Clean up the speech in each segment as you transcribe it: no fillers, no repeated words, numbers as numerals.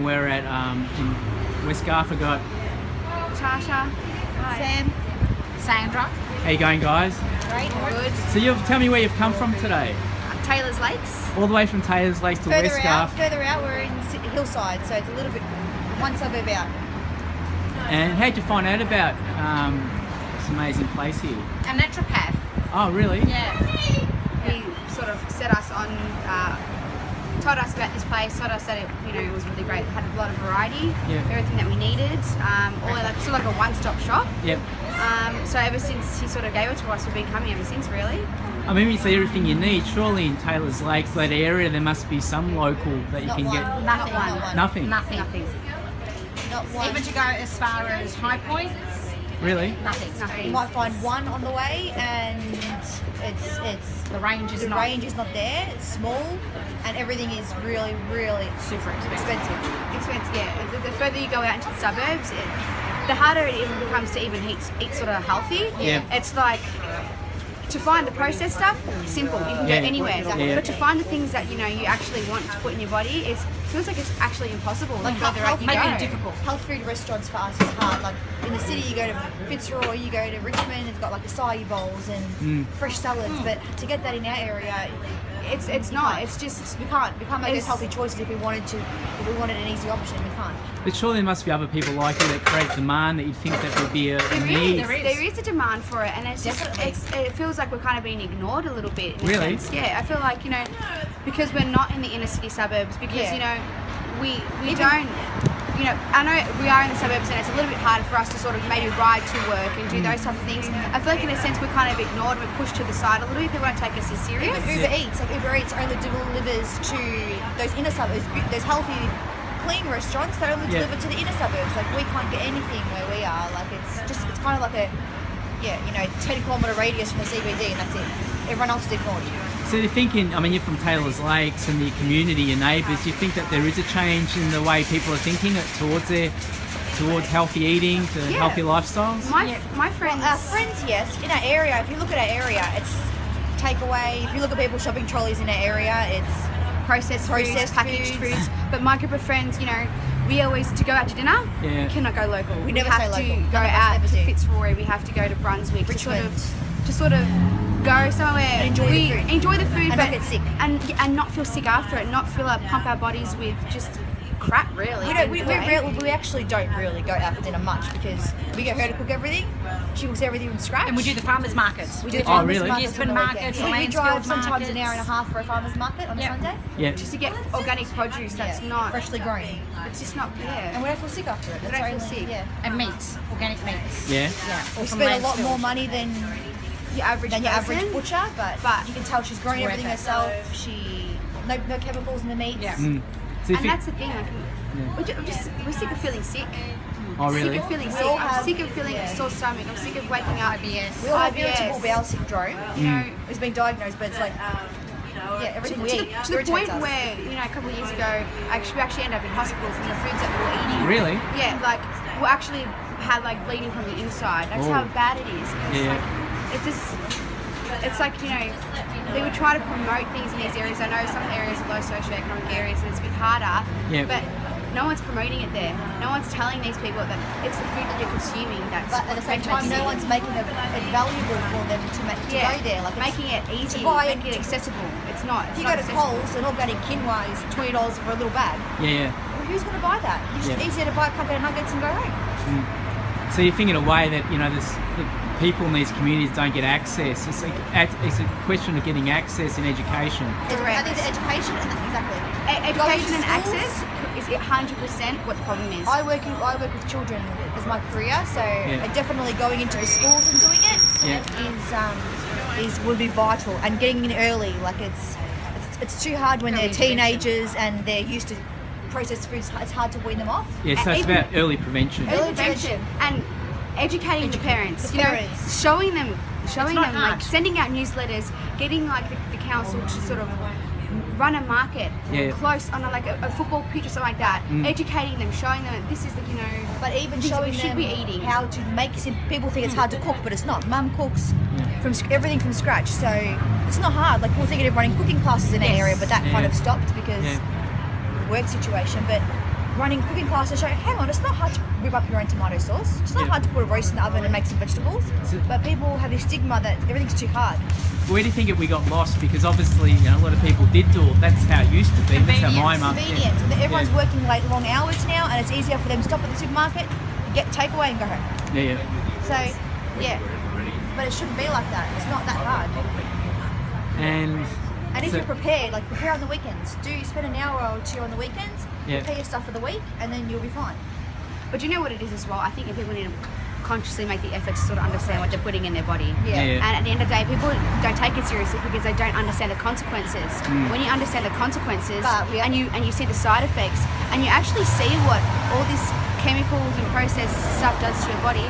and we're at in West Garth. We've got Tasha, Sam, Sandra. how you going, guys? great, Good. So tell me where you've come from today. Taylor's Lakes. All the way from Taylor's Lakes to West Garth. Further out, we're in Hillside, so it's a little bit one suburb out. And how'd you find out about this amazing place here? A naturopath. Oh, really? Yeah. He sort of set us on, told us about this place, told us that it was really great. It had a lot of variety, Yeah. everything that we needed. Sort of like a one-stop shop. Yep. So ever since he sort of gave it to us, we've been coming ever since, really. I mean, when you say everything you need, surely in Taylor's Lakes, that area, there must be some local that you Not can one. get. Nothing. Not one. Nothing. Nothing. Not one. Even to go as far as High Point, Really? nothing. You might find one on the way, and it's The range is the not range is not there. It's small, and everything is really, really super expensive. expensive. Yeah. The further you go out into the suburbs, the harder it even becomes to even eat sort of healthy. Yeah. It's like, to find the processed stuff, simple. You can Yeah. go anywhere. Yeah. But to find the things that you actually want to put in your body, it feels like it's actually impossible. The further out you making go. it difficult. Health food restaurants for us is hard. Like in the city, you go to Fitzroy, you go to Richmond. It's got like acai bowls and fresh salads. But to get that in our area, It's not. It's just we can't make those It's- healthy choices if we wanted to. If we wanted an easy option, we can't. But surely there must be other people like you that create demand that you'd think that would be a need. There is a demand for it, and it's just it feels like we're kind of being ignored a little bit. In a Really? sense. Yeah, I feel like because we're not in the inner city suburbs, because Yeah. we don't. I know we are in the suburbs, and it's a little bit harder for us to sort of maybe ride to work and do those type of things. I feel like in a sense we're kind of ignored, we're pushed to the side a little bit. They won't take us as serious. Even Uber Eats, like Uber Eats only delivers to those inner suburbs, those healthy, clean restaurants. They only Yeah. deliver to the inner suburbs. Like we can't get anything where we are. Like it's kind of like a 10-kilometre radius from the CBD, and that's it. Everyone else is ignored. So you're thinking, I mean, you're from Taylor's Lakes and the community, your neighbours, you think that there is a change in the way people are thinking towards healthy eating, to Yeah. healthy lifestyles? My friends. Our friends, yes. In our area, if you look at our area, it's takeaway. If you look at people shopping trolleys in our area, it's processed foods, packaged foods. But my group of friends, we always, to go out to dinner, Yeah. we cannot go local. We never have say to local. go None of us out ever to do. Fitzroy. We have to go to Brunswick Richmond. to sort of go somewhere. And enjoy the food. Enjoy the food, And but not get sick. and not feel sick after it. Not feel like pump our bodies with just crap, really. We actually don't really go out for dinner much because we get her to cook everything. She cooks everything from scratch. And we do the farmers markets. We do the Oh, farmers really? markets Gisborne on the markets, weekend. We drive Mansfield sometimes an markets. hour and a half for a farmer's market on a Yeah. Sunday. Yeah. just to get organic produce that's not freshly grown. It's just not And there. we don't feel sick after it. We That's don't our feel only- sick. Yeah. And meats, organic meats. Yeah. Yeah. We from spend a lot Mansfield. more money than Your average your person. average butcher, but you can tell she's growing Worth everything it. herself. No chemicals in the meats. Yeah. So you And think, that's the thing. We're sick of feeling sick. oh, really? Sick of feeling We sick. all I'm have- sick of feeling yeah. sore stomach. I'm sick of waking up. IBS. We all have IBS. irritable bowel syndrome. It's been diagnosed, but it's like, everything we eat To the point irritates us. where, a couple of years ago, we actually ended up in hospital from the foods that we were eating. Really? Yeah, like, we actually had like bleeding from the inside. That's Oh. how bad it is. It's Yeah. like, it's like, they would try to promote things in these areas. I know some areas are low socioeconomic areas and it's a bit harder, Yeah. but no one's promoting it there. No one's telling these people that it's the food that you're consuming that's But at the same time, no one's making it valuable for them to go there. Like making it easy, buy making it accessible. It's not. if It's you not go to accessible. Coles, an organic quinoa is $20 for a little bag. Yeah. Well, who's going to buy that? It's just Yeah. easier to buy a packet of nuggets and go home. So you think in a way that the people in these communities don't get access. It's a question of getting access in education. Correct. I think the education, exactly. Education and Going to schools, is 100% what the problem is. I work with children as my career, so definitely going into the schools and doing it would be vital, and getting in early. Like it's too hard when they're teenagers and they're used to processed foods. It's hard to wean them off. Yeah, so it's Even- about early prevention. Early prevention and educating the parents. The parents. Showing them, not like hard. sending out newsletters, getting like the council to sort of run a market Yeah. close on a football pitch or something like that. Educating them, showing them that this is But even things that showing we should them be eating. how to make it. People think it's hard to cook, but it's not. Mum cooks everything from scratch, so it's not hard. Like we're thinking of running cooking classes in our Yes. area, but that kind of stopped because Yeah. of the work situation. But running cooking classes show, hang on, it's not hard to whip up your own tomato sauce. It's not hard to put a roast in the oven and make some vegetables. But people have this stigma that everything's too hard. Where do you think we got lost? Because obviously, a lot of people did do it. That's how it used to be. That's how my mum. Convenient. Everyone's working late, long hours now, and it's easier for them to stop at the supermarket, get takeaway, and go home. Yeah. So, yeah. But it shouldn't be like that. It's not that hard. And if you're prepared, like prepare on the weekends. Spend an hour or two on the weekends, prepare your stuff for the week, and then you'll be fine. But do you know what it is as well? I think that people need to consciously make the effort to sort of understand what they're putting in their body. Yeah. And at the end of the day, people don't take it seriously because they don't understand the consequences. When you understand the consequences and you see the side effects and you actually see what all this chemicals and processed stuff does to your body,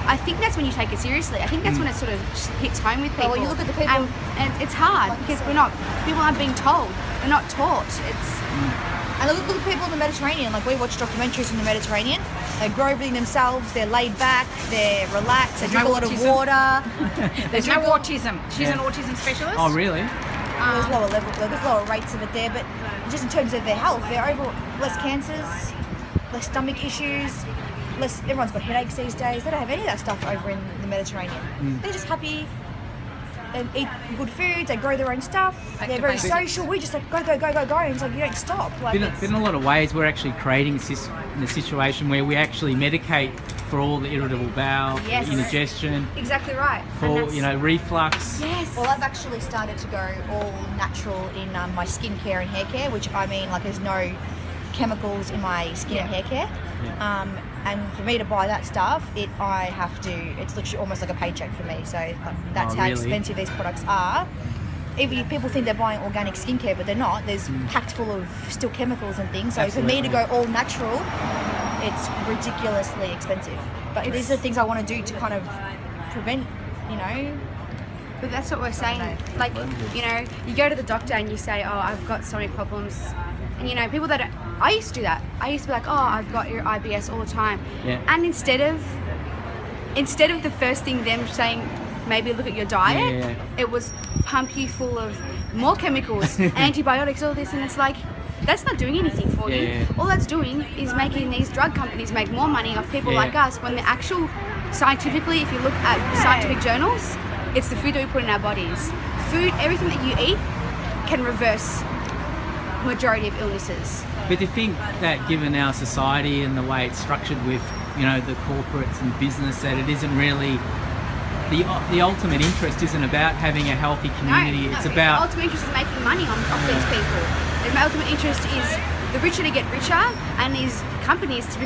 I think that's when you take it seriously. I think that's when it sort of hits home with people. Well, you look at the people, and it's hard because people aren't being told. They're not taught. And look at people in the Mediterranean. Like, we watch documentaries in the Mediterranean. They grow everything themselves. They're laid back. They're relaxed. They drink a lot of water. There's no autism. She's an autism specialist. Oh, really? There's lower rates of it there, but just in terms of their health, they're less cancers, less stomach issues. Everyone's got headaches these days. They don't have any of that stuff over in the Mediterranean. They're just happy and eat good foods. They grow their own stuff. They're very social. We just like go. And it's like you don't stop. Like, in a lot of ways, we're actually creating a situation where we actually medicate for all the irritable bowel, indigestion. Exactly right. For reflux. Yes. Well, I've actually started to go all natural in my skincare and hair care, which I mean, like, there's no chemicals in my skin and hair care. Yeah. And for me to buy that stuff, it's literally almost like a paycheck for me. So that's how expensive these products are. People think they're buying organic skincare, but they're not. There's packed full of still chemicals and things. So Absolutely. for me to go all natural, it's ridiculously expensive. But these are the things I want to do to kind of prevent, But that's what we're saying. Like, you go to the doctor and you say, oh, I've got so many problems. And, people that I used to do that. I used to be like, oh, I've got your IBS all the time. Yeah. And instead of the first thing them saying, maybe look at your diet, it was pump you full of more chemicals, antibiotics, all this. And it's like, that's not doing anything for you. Yeah. All that's doing is making these drug companies make more money off people like us, when the actual, scientifically, if you look at scientific journals, it's the food that we put in our bodies. Food, everything that you eat can reverse majority of illnesses. But do you think that given our society and the way it's structured with, the corporates and business, that it isn't really the ultimate interest isn't about having a healthy community. It's about the ultimate interest is making money off these people. The ultimate interest is the richer to get richer, and these companies to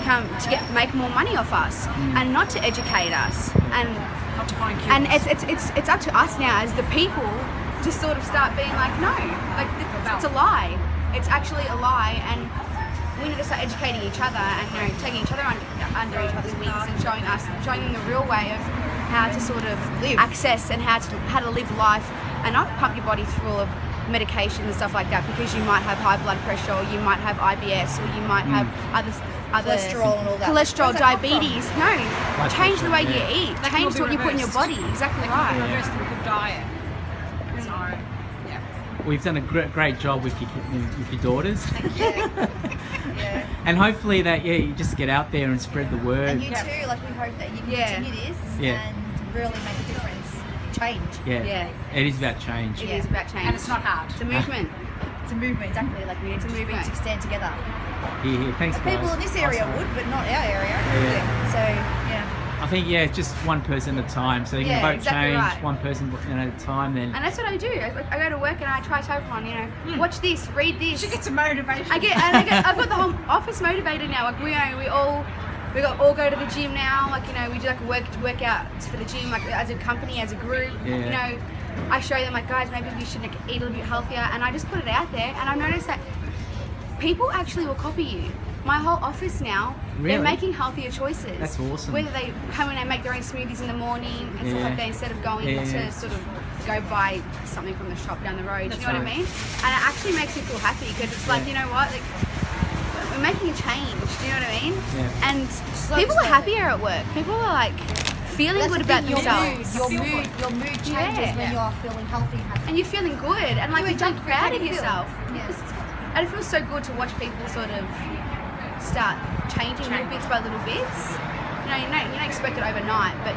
make more money off us, and not to educate us, and Not to find cures. and it's up to us now as the people to sort of start being like, no, like it's a lie. It's actually a lie, and we need to start educating each other and taking each other under each other's wings and showing them the real way of how to sort of access and how to live life, and not pump your body full of medication and stuff like that, because you might have high blood pressure, or you might have IBS, or you might have other cholesterol and all that. Cholesterol, diabetes. No, Blood change the way pressure, you eat. That can Change all what be you put in your reversed. body. Exactly They can be right. reversed through a good diet. So, we've done a great job with your daughters. Yeah. And hopefully that you just get out there and spread the word. And you too, like, we hope that you can continue this and really make a difference, change. Yeah. It is about change. It is about change. and it's not hard. It's a movement. It's a movement, exactly. Like, we need to move movement. to stand together. Here. Thanks, guys. People in this area Awesome. would, but not our area. Yeah. So, yeah. I think just one person at a time. So you can vote exactly change right. one person at a time. Then And that's what I do. I go to work and I try to tell everyone, watch this, read this. She gets some motivation. I've got the whole office motivated now. Like we all go to the gym now. Like we do like workouts for the gym, like as a company, as a group. Yeah. I show them like, guys, maybe we should eat a little bit healthier, and I just put it out there, and I noticed that people actually will copy you. My whole office now, Really? they're making healthier choices. That's awesome. Whether they come in and make their own smoothies in the morning and stuff like that, instead of going to sort of go buy something from the shop down the road. That's You know what I right. mean? And it actually makes me feel happy, because it's like, you know what, like we're making a change. Do you know what I mean? Yeah. And people are happier at work. People are like feeling good about themselves. Your mood changes when you're feeling healthy and happy. And you're feeling good, and like you're You're proud of happy to feel. yourself. Yes. And it feels so good to watch people sort of start changing little bits by little bits. You don't expect it overnight, but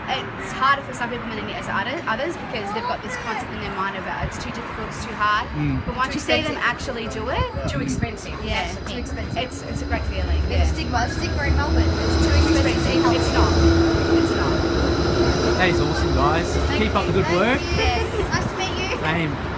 it's harder for some people than it is others because they've got this concept in their mind about it's too difficult, it's too hard. But once you see them actually do it, Too expensive. yeah, It's too expensive. it's a great feeling. There's Yeah. a stigma in Melbourne. It's too expensive. It's not. It's not. That is awesome, guys. Keep up the good work. Yes. Nice to meet you. Same.